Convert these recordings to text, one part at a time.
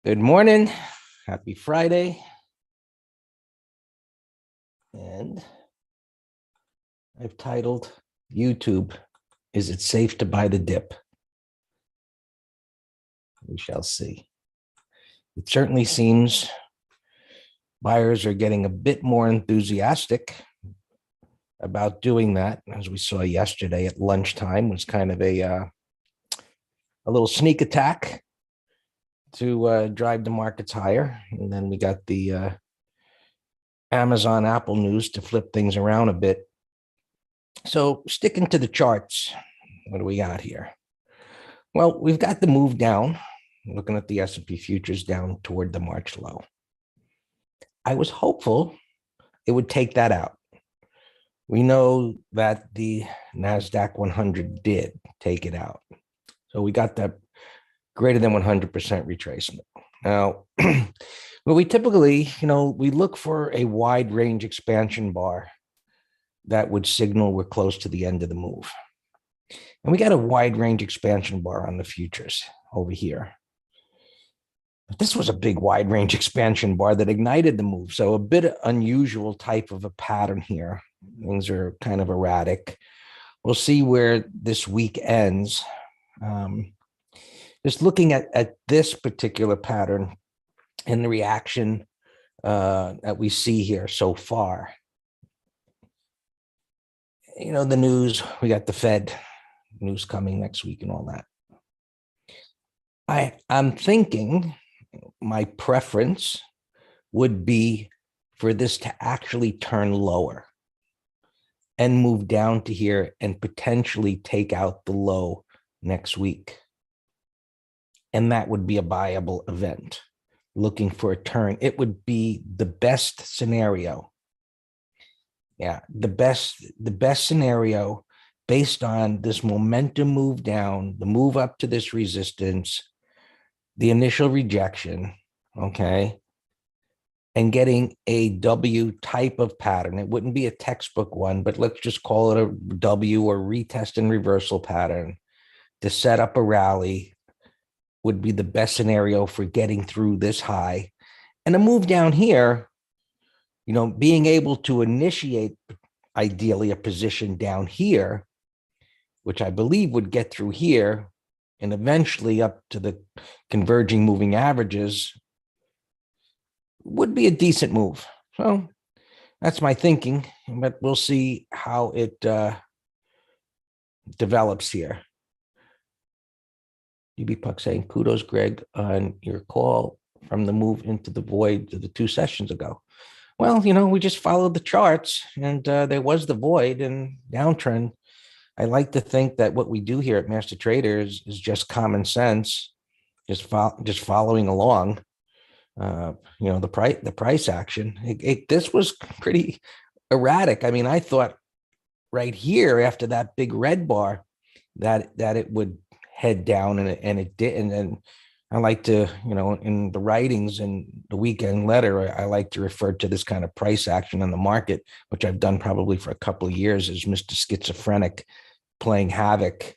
Good morning. Happy Friday. And I've titled YouTube, Is It Safe to Buy the Dip? We shall see. It certainly seems buyers are getting a bit more enthusiastic about doing that. As we saw yesterday at lunchtime, was kind of a little sneak attack to drive the markets higher. And then we got the Amazon Apple news to flip things around a bit. So sticking to the charts, what do we got here? Well, we've got the move down, looking at the S&P futures down toward the March low. I was hopeful it would take that out. We know that the NASDAQ 100 did take it out. So we got that greater than 100% retracement. Now, well, we typically, we look for a wide range expansion bar that would signal we're close to the end of the move. And we got a wide range expansion bar on the futures over here. But this was a big wide range expansion bar that ignited the move. So a bit unusual type of a pattern here. Things are kind of erratic. We'll see where this week ends. Just looking at this particular pattern and the reaction that we see here so far. The news, we got the Fed news coming next week and all that. I'm thinking my preference would be for this to actually turn lower and move down to here and potentially take out the low next week. And that would be a buyable event. Looking for a turn, it would be the best scenario. Yeah, the best scenario based on this momentum move down, the move up to this resistance, the initial rejection, okay, and getting a W type of pattern. It wouldn't be a textbook one, but let's just call it a W or retest and reversal pattern to set up a rally would be the best scenario for getting through this high. And a move down here, being able to initiate ideally a position down here, which I believe would get through here and eventually up to the converging moving averages, would be a decent move. So that's my thinking, but we'll see how it develops here. DB Puck saying, kudos, Greg, on your call from the move into the void to the 2 sessions ago. Well, we just followed the charts and there was the void and downtrend. I like to think that what we do here at Master Traders is just common sense, just following along. The price action. This was pretty erratic. I mean, I thought right here after that big red bar that it would head down and it didn't. And I like to, in the writings and the weekend letter, I like to refer to this kind of price action in the market, which I've done probably for a couple of years, as Mr. Schizophrenic playing havoc.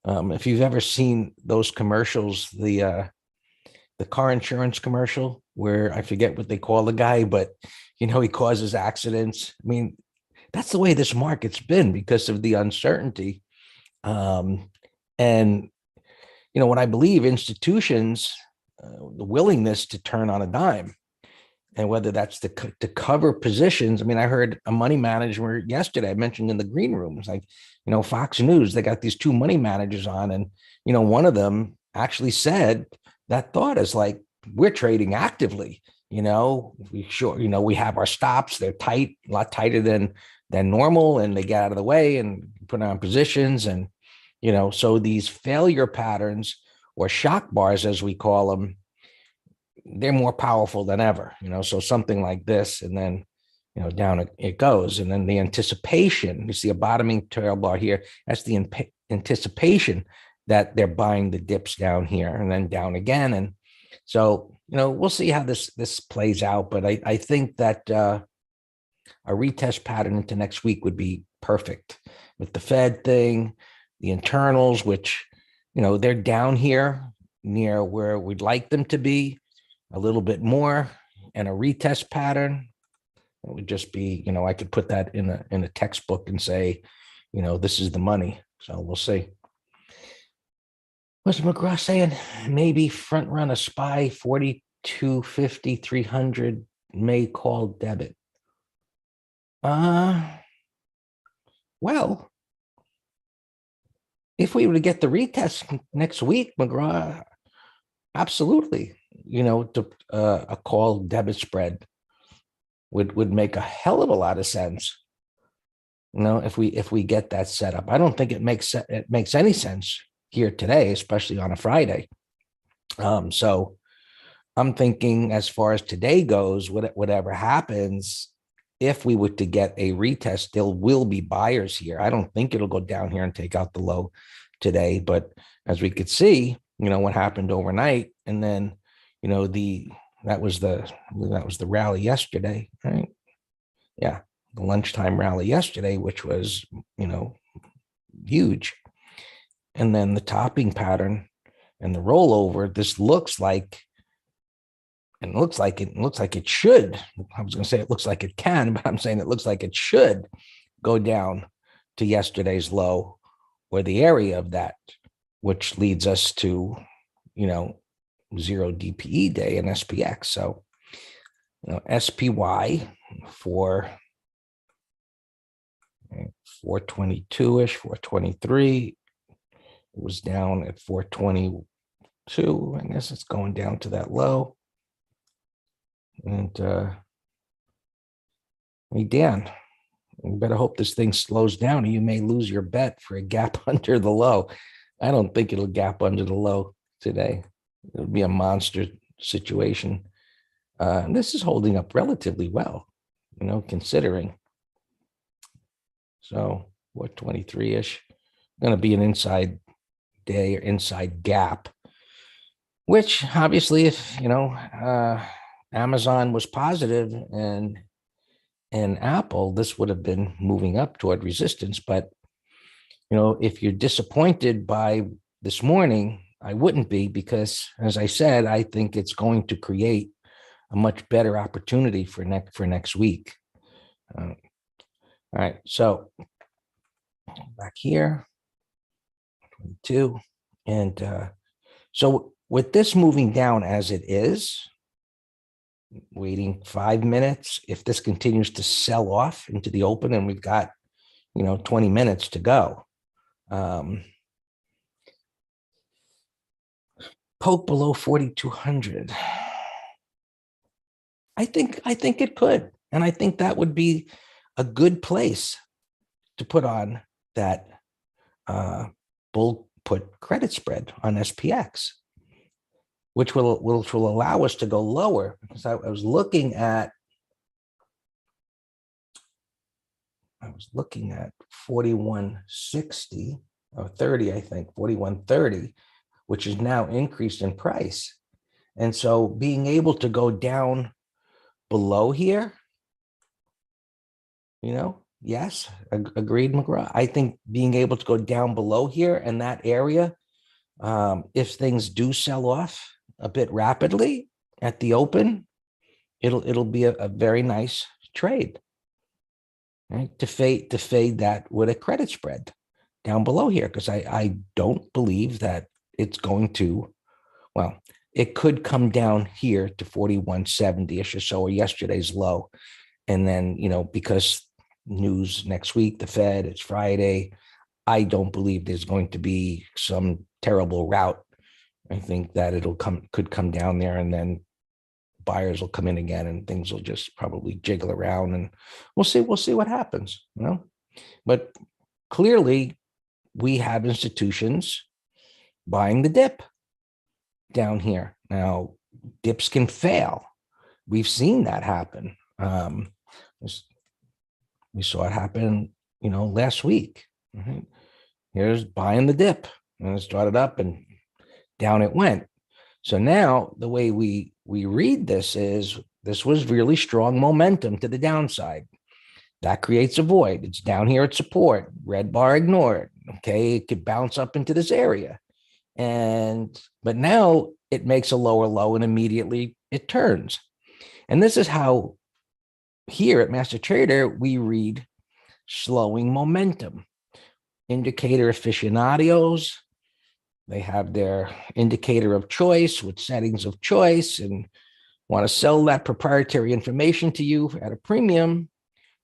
If you've ever seen those commercials, the car insurance commercial where I forget what they call the guy, but he causes accidents. I mean, that's the way this market's been because of the uncertainty. And what I believe institutions, the willingness to turn on a dime, and whether that's to cover positions. I mean, I heard a money manager yesterday, I mentioned in the green room, it's like, Fox News, they got these 2 money managers on, and, one of them actually said that thought is like, we're trading actively, we have our stops, they're tight, a lot tighter than normal, and they get out of the way and put on positions. And, so these failure patterns or shock bars, as we call them, they're more powerful than ever, so something like this, and then, down it goes. And then the anticipation, you see a bottoming tail bar here. That's the anticipation that they're buying the dips down here and then down again. And so, we'll see how this plays out. But I think that a retest pattern into next week would be perfect with the Fed thing, the internals, which, they're down here near where we'd like them to be. a little bit more and a retest pattern, it would just be, I could put that in a textbook and say, this is the money. So we'll see. What's McGraw saying? Maybe front run a SPY 4250, 300 may call debit. Well, if we were to get the retest next week, McGraw, absolutely, a call debit spread would make a hell of a lot of sense. If we get that set up. I don't think it makes any sense here today, especially on a Friday. So I'm thinking, as far as today goes, whatever happens, if we were to get a retest, there will be buyers here. I don't think it'll go down here and take out the low today, but as we could see, what happened overnight, and then, that was the rally yesterday, right? Yeah, the lunchtime rally yesterday, which was, huge. And then the topping pattern and the rollover, this looks like, and it looks like it should. I was going to say it looks like it can, but I'm saying it looks like it should go down to yesterday's low or the area of that, which leads us to, zero DPE day in SPX. So, SPY for 422-ish, 423. It was down at 422. I guess it's going down to that low. And hey, Dan, you better hope this thing slows down, or you may lose your bet for a gap under the low. I don't think it'll gap under the low today. It'll be a monster situation. And this is holding up relatively well, considering. So 423-ish, going to be an inside day or inside gap, which obviously, if Amazon was positive and Apple, this would have been moving up toward resistance. But if you're disappointed by this morning, I wouldn't be, because, as I said, I think it's going to create a much better opportunity for next week. All right, so back here, 22, and so with this moving down as it is, waiting 5 minutes, if this continues to sell off into the open, and we've got 20 minutes to go, poke below 4,200. I think it could, and I think that would be a good place to put on that bull put credit spread on SPX, which will allow us to go lower, because I was looking at 4160 or 30, I think 4130, which is now increased in price. And so being able to go down below here, yes, agreed, McGraw. I think being able to go down below here in that area, if things do sell off a bit rapidly at the open, it'll be a very nice trade, right? To fade that with a credit spread down below here, because I don't believe that it's going to, well, it could come down here to 4170-ish or so, or yesterday's low. And then, because news next week, the Fed, it's Friday, I don't believe there's going to be some terrible rout. I think that could come down there, and then buyers will come in again, and things will just probably jiggle around, and we'll see what happens, But clearly we have institutions buying the dip down here. Now, dips can fail. We've seen that happen. We saw it happen, last week. Right? Here's buying the dip, and it started up and down it went. So now the way we read this is, this was really strong momentum to the downside. That creates a void. It's down here at support, red bar ignored. Okay, it could bounce up into this area. But now it makes a lower low, and immediately it turns. And this is how here at Master Trader, we read slowing momentum. Indicator aficionados, they have their indicator of choice with settings of choice and want to sell that proprietary information to you at a premium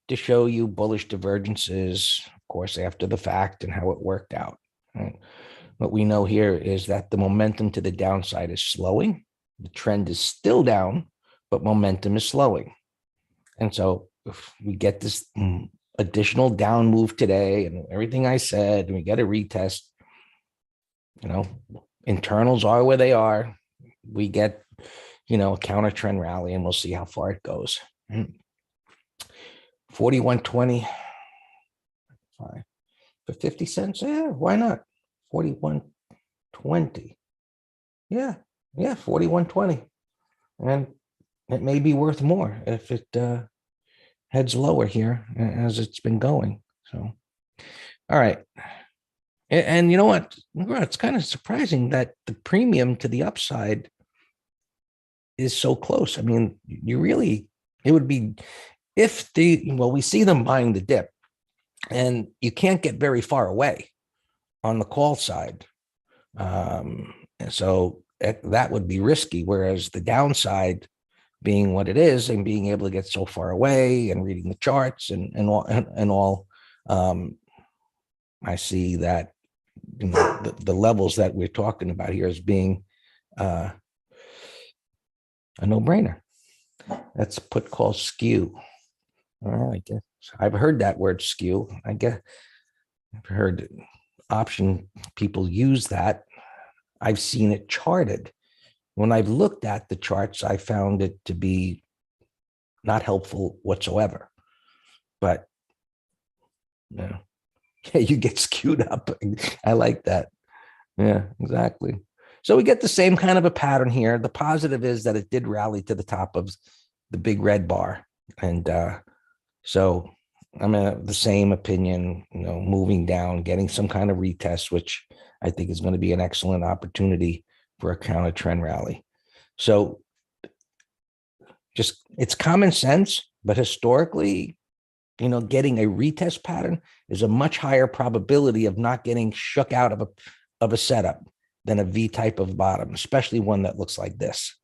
to show you bullish divergences, of course, after the fact and how it worked out. Right? What we know here is that the momentum to the downside is slowing. The trend is still down, but momentum is slowing. And so if we get this additional down move today and everything I said, and we get a retest, internals are where they are. We get, a counter trend rally, and we'll see how far it goes. 41.20 for 50 cents. Yeah, why not? 41.20. Yeah, 41.20. And it may be worth more if it heads lower here as it's been going. So, all right. And you know what? It's kind of surprising that the premium to the upside is so close. I mean, it would be if we see them buying the dip, and you can't get very far away on the call side. And so that would be risky. Whereas the downside being what it is and being able to get so far away and reading the charts and all, I see that the levels that we're talking about here as being a no-brainer. That's put call skew. All right, I guess I've heard that word skew. I guess I've heard option people use that. I've seen it charted. When I've looked at the charts, I found it to be not helpful whatsoever. But you get skewed up. I like that. Yeah, exactly. So we get the same kind of a pattern here. The positive is that it did rally to the top of the big red bar. And so I'm in the same opinion, moving down, getting some kind of retest, which I think is going to be an excellent opportunity for a counter trend rally. So it's common sense, but historically, getting a retest pattern is a much higher probability of not getting shook out of a setup than a V type of bottom, especially one that looks like this,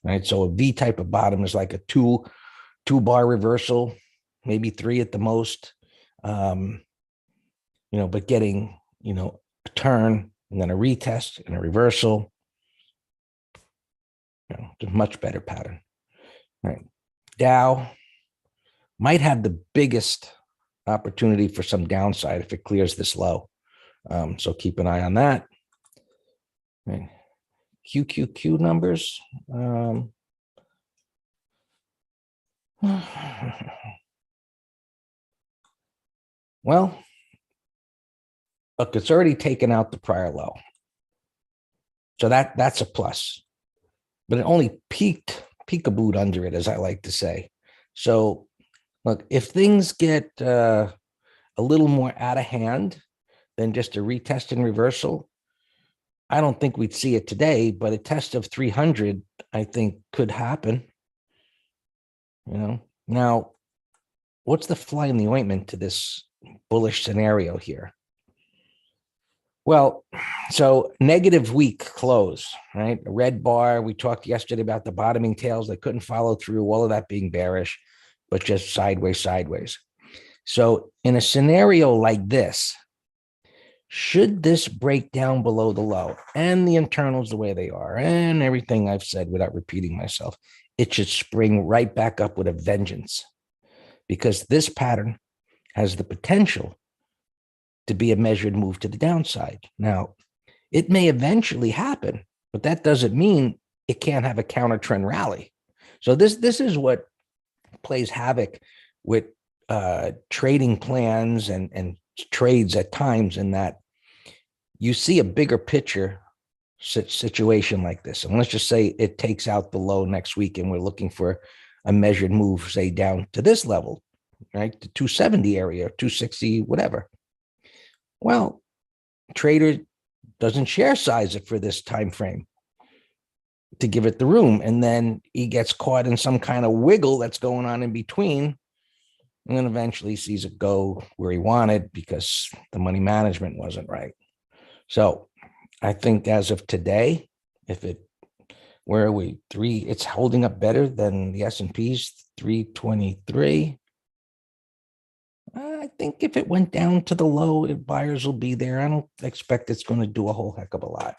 right? So a V type of bottom is like a two bar reversal, maybe three at the most, but getting, a turn and then a retest and a reversal, it's a much better pattern, right? Dow might have the biggest opportunity for some downside if it clears this low. So keep an eye on that. Right. QQQ numbers. Well, look, it's already taken out the prior low. So that's a plus. But it only peekabooed under it, as I like to say. So look, if things get a little more out of hand than just a retest and reversal, I don't think we'd see it today, but a test of 300, I think, could happen. Now, what's the fly in the ointment to this bullish scenario here? Well, so negative week close, right? A red bar. We talked yesterday about the bottoming tails that couldn't follow through, all of that being bearish, but just sideways. So in a scenario like this, should this break down below the low and the internals the way they are and everything I've said without repeating myself, it should spring right back up with a vengeance, because this pattern has the potential to be a measured move to the downside. Now, it may eventually happen, but that doesn't mean it can't have a counter trend rally. So this is what plays havoc with trading plans and trades at times, in that you see a bigger picture situation like this. And let's just say it takes out the low next week and we're looking for a measured move, say down to this level, right? The 270 area, 260, whatever. Well, trader doesn't share size it for this time frame. to give it the room. And then he gets caught in some kind of wiggle that's going on in between, and then eventually sees it go where he wanted because the money management wasn't right. So I think as of today, where are we? It's holding up better than the S&P's 323. I think if it went down to the low, buyers will be there. I don't expect it's going to do a whole heck of a lot.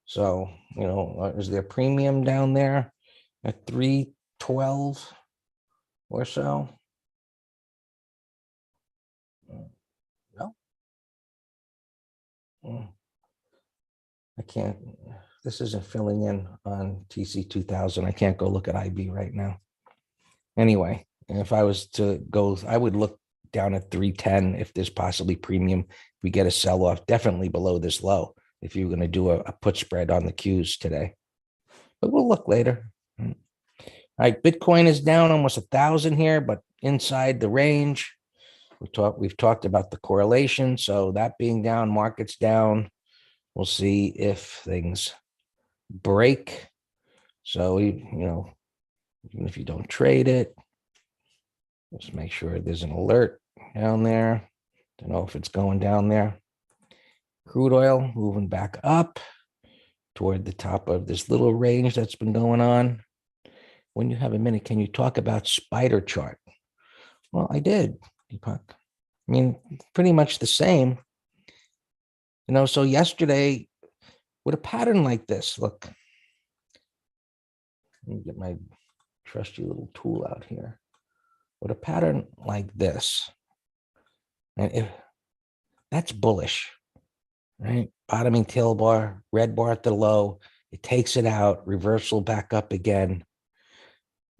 So, is there premium down there at 312 or so? No. I can't. This isn't filling in on TC 2000. I can't go look at IB right now. Anyway, if I was to go, I would look down at 310 if there's possibly premium. We get a sell off, definitely below this low if you're going to do a put spread on the Qs today. But we'll look later. All right, Bitcoin is down almost 1,000 here, but inside the range. We've talked about the correlation. So that being down, market's down. We'll see if things break. So, even if you don't trade it, just make sure there's an alert down there. Don't know if it's going down there. Crude oil moving back up toward the top of this little range that's been going on. When you have a minute, can you talk about spider chart? Well, I did, Deepak. I mean, pretty much the same. So yesterday, with a pattern like this, look, let me get my trusty little tool out here. With a pattern like this, and that's bullish, right? Bottoming tail bar, red bar at the low, it takes it out, reversal back up again.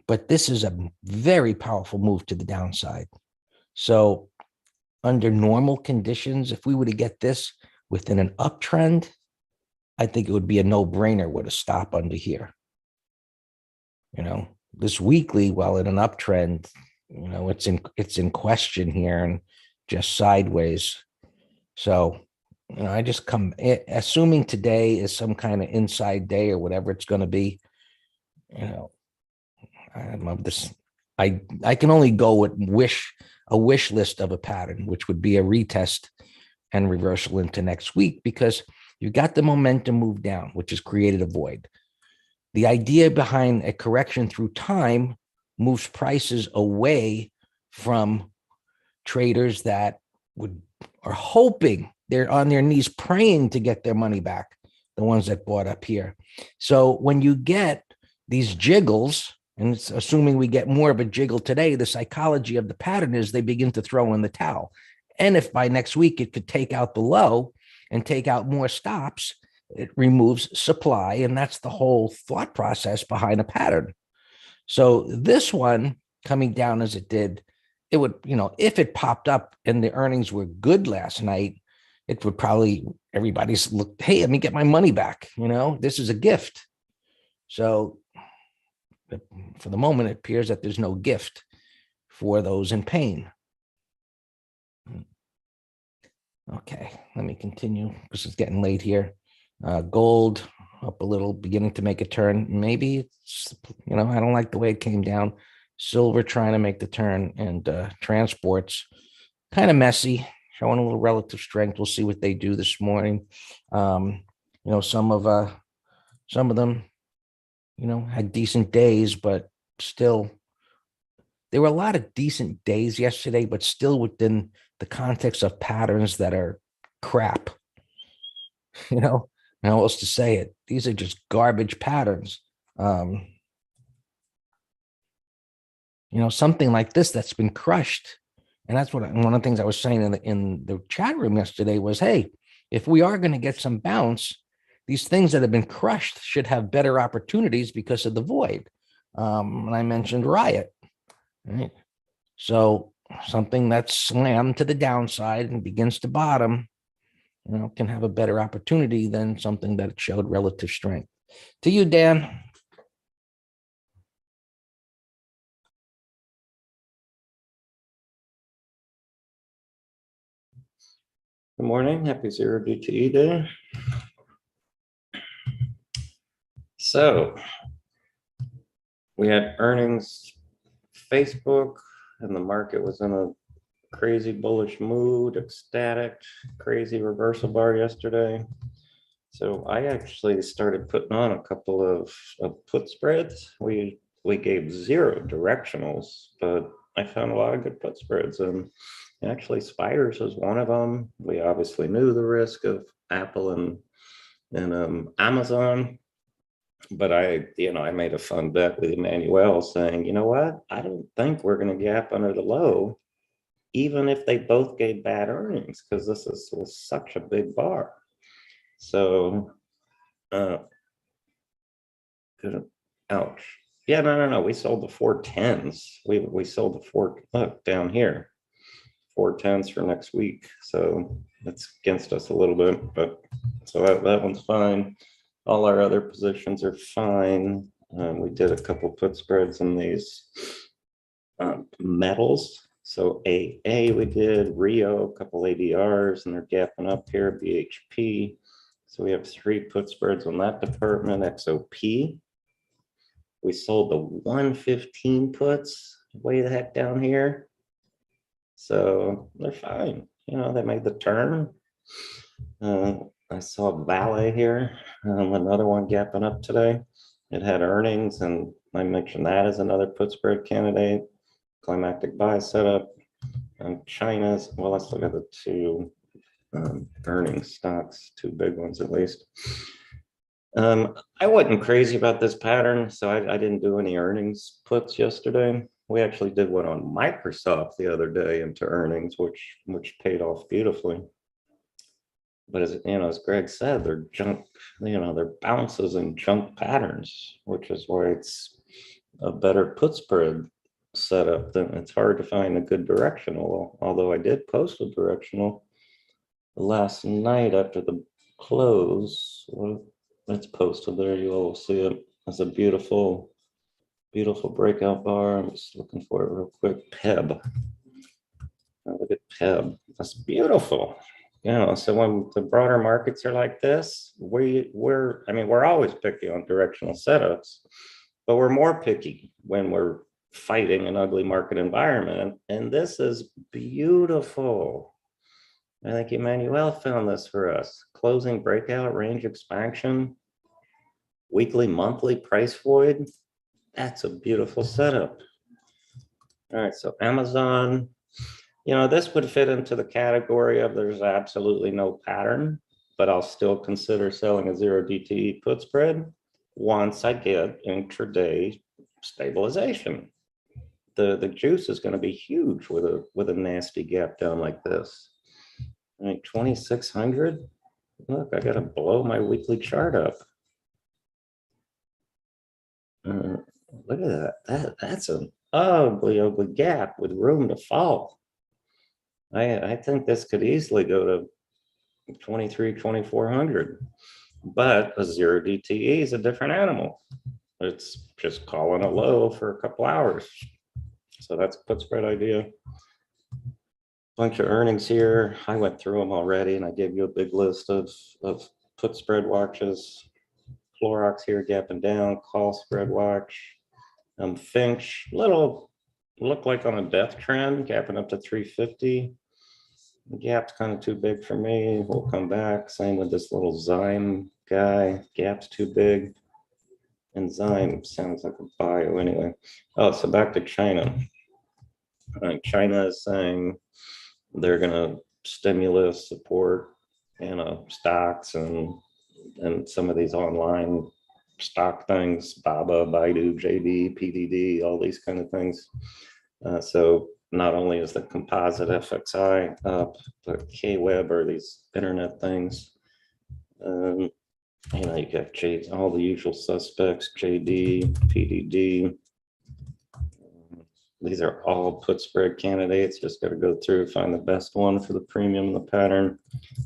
But this is a very powerful move to the downside. So under normal conditions, if we were to get this within an uptrend, I think it would be a no-brainer with a stop under here. This weekly, while in an uptrend, it's in question here and just sideways. So, I just assuming today is some kind of inside day or whatever it's going to be, I love this. I can only go with a wish list of a pattern, which would be a retest and reversal into next week, because you got the momentum move down, which has created a void. The idea behind a correction through time moves prices away from traders that are hoping, they're on their knees praying to get their money back, the ones that bought up here. So when you get these jiggles, and it's assuming we get more of a jiggle today, the psychology of the pattern is they begin to throw in the towel. And if by next week it could take out the low and take out more stops, it removes supply. And that's the whole thought process behind a pattern. So this one coming down as it did, it would, if it popped up and the earnings were good last night, it would probably, everybody's look, hey, let me get my money back. This is a gift. So for the moment, it appears that there's no gift for those in pain. Okay, let me continue because it's getting late here. Gold up a little, beginning to make a turn. Maybe it's, I don't like the way it came down. Silver trying to make the turn, and transports kind of messy, showing a little relative strength. We'll see what they do this morning. Some of them, had decent days, but still, there were a lot of decent days yesterday, but still within the context of patterns that are crap. How else to say it? These are just garbage patterns. Something like this that's been crushed. And that's one of the things I was saying in the chat room yesterday was, hey, if we are going to get some bounce, these things that have been crushed should have better opportunities because of the void. And I mentioned Riot, right? So something that's slammed to the downside and begins to bottom, can have a better opportunity than something that showed relative strength. To you, Dan. Good morning. Happy Zero DTE Day. So we had earnings, Facebook, and the market was in a crazy bullish mood, ecstatic, crazy reversal bar yesterday. So I actually started putting on a couple of put spreads. We gave 0 directionals, but I found a lot of good put spreads, and actually Spiders was one of them. We obviously knew the risk of Apple and Amazon, but I made a fun bet with Emmanuel saying, you know what, I don't think we're going to gap under the low, even if they both gave bad earnings, because this was such a big bar. So, ouch. Yeah, no. We sold the 410s. We sold the look down here, 410s for next week. So that's against us a little bit, but so that one's fine. All our other positions are fine. We did a couple put spreads in these metals. So AA we did, Rio, a couple ADRs, and they're gapping up here, BHP. So we have 3 put spreads on that department. XOP, we sold the 115 puts way the heck down here. So they're fine. They made the turn. I saw Vale here, another one gapping up today. It had earnings, and I mentioned that as another put spread candidate. Climactic buy setup. China's, well, let's look at the 2 earnings stocks, 2 big ones at least. I wasn't crazy about this pattern, so I didn't do any earnings puts yesterday. We actually did one on Microsoft the other day into earnings, which paid off beautifully. But as Greg said, they're junk, they're bounces and junk patterns, which is why it's a better put spread setup. Then it's hard to find a good directional, although I did post a directional last night after the close. Well, it's posted there. You all will see it. It's a beautiful breakout bar. I'm just looking for it real quick. PEB. Look at PEB. That's beautiful. So when the broader markets are like this, we're always picky on directional setups, but we're more picky when we're fighting an ugly market environment. And this is beautiful. I think Emmanuel found this for us. Closing breakout, range expansion, weekly, monthly price void. That's a beautiful setup. All right, so Amazon, this would fit into the category of there's absolutely no pattern, but I'll still consider selling a 0 DTE put spread once I get intraday stabilization. The juice is going to be huge with a nasty gap down like this. 2,600. Look, I got to blow my weekly chart up. Look at that. That's an ugly gap with room to fall. I think this could easily go to 2,400, but a 0 DTE is a different animal. It's just calling a low for a couple hours. So that's a put spread idea. Bunch of earnings here. I went through them already, and I gave you a big list of put spread watches. Clorox here gapping down, call spread watch. Finch, look like on a death trend, gapping up to 350. The gap's kind of too big for me. We'll come back. Same with this little Zyme guy. Gap's too big. And Zyme sounds like a bio anyway. Oh, so back to China. China is saying they're going to stimulus support, stocks and some of these online stock things, Baba, Baidu, JD, PDD, all these kind of things. So not only is the composite FXI up, but KWeb are these internet things. You got all the usual suspects, JD, PDD. These are all put spread candidates. Just got to go through, find the best one for the premium and the pattern.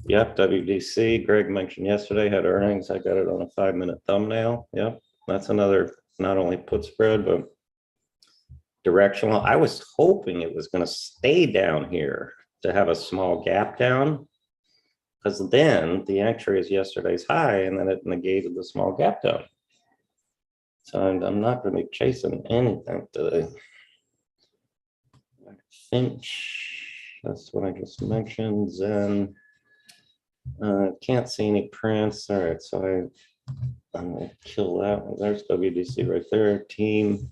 Yep, WDC, Greg mentioned yesterday, had earnings. I got it on a 5-minute thumbnail. Yep, that's another not only put spread, but directional. I was hoping it was going to stay down here to have a small gap down, because then the entry is yesterday's high, and then it negated the small gap down. So I'm not going to be chasing anything today. Finch, that's what I just mentioned. Zen, can't see any prints. All right, so I'm gonna kill that one. There's WDC right there. Team.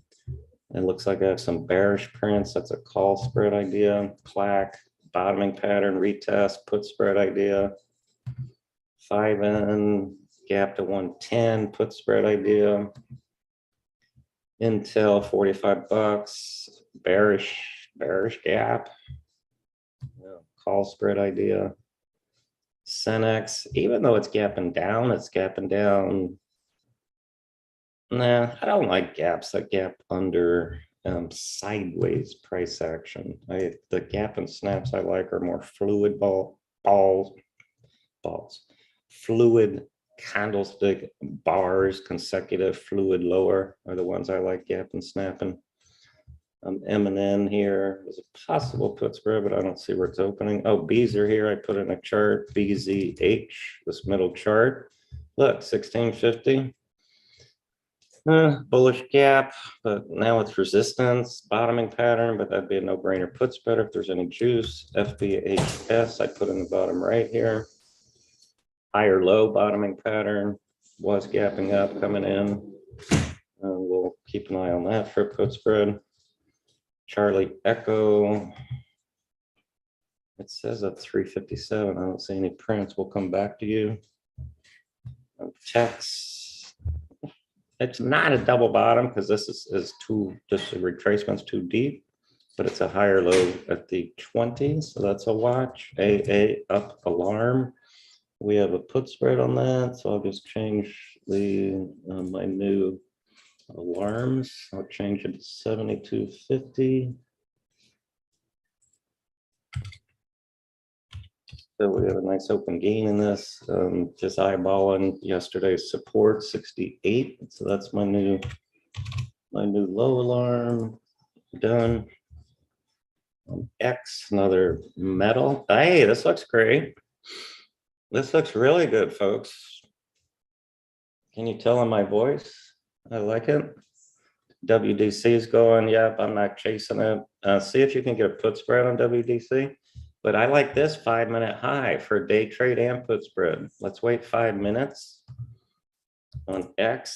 It looks like I have some bearish prints. That's a call spread idea. Clack, bottoming pattern, retest, put spread idea. 5N, gap to 110, put spread idea. Intel, 45 bucks, bearish gap. Call spread idea. Cenex, even though it's gapping down, it's gapping down. Nah, I don't like gaps that gap under sideways price action. The gap and snaps I like are more fluid balls, fluid candlestick bars, consecutive fluid lower are the ones I like gap and snapping. M&N here is a possible put spread, but I don't see where it's opening. Oh, B's are here. I put in a chart, BZH, this middle chart. Look, 1650. Bullish gap, but now it's resistance, bottoming pattern, but that'd be a no-brainer put spread if there's any juice. FBHS, I put in the bottom right here. Higher low bottoming pattern, was gapping up, coming in. We'll keep an eye on that for a put spread. Charlie Echo. It says at 357. I don't see any prints. We'll come back to you. Text. It's not a double bottom because this is too, just the retracement's too deep, but it's a higher low at the 20. So that's a watch. AA up alarm. We have a put spread on that. So I'll just change the my new alarms. I'll change it to 7250. So we have a nice open gain in this. Just eyeballing yesterday's support 68. So that's my new low alarm. Done. X, another metal. Hey, this looks great. This looks really good, folks. Can you tell in my voice? I like it. WDC is going. Yep, I'm not chasing it. See if you can get a put spread on WDC. But I like this 5-minute high for day trade and put spread. Let's wait 5 minutes on X.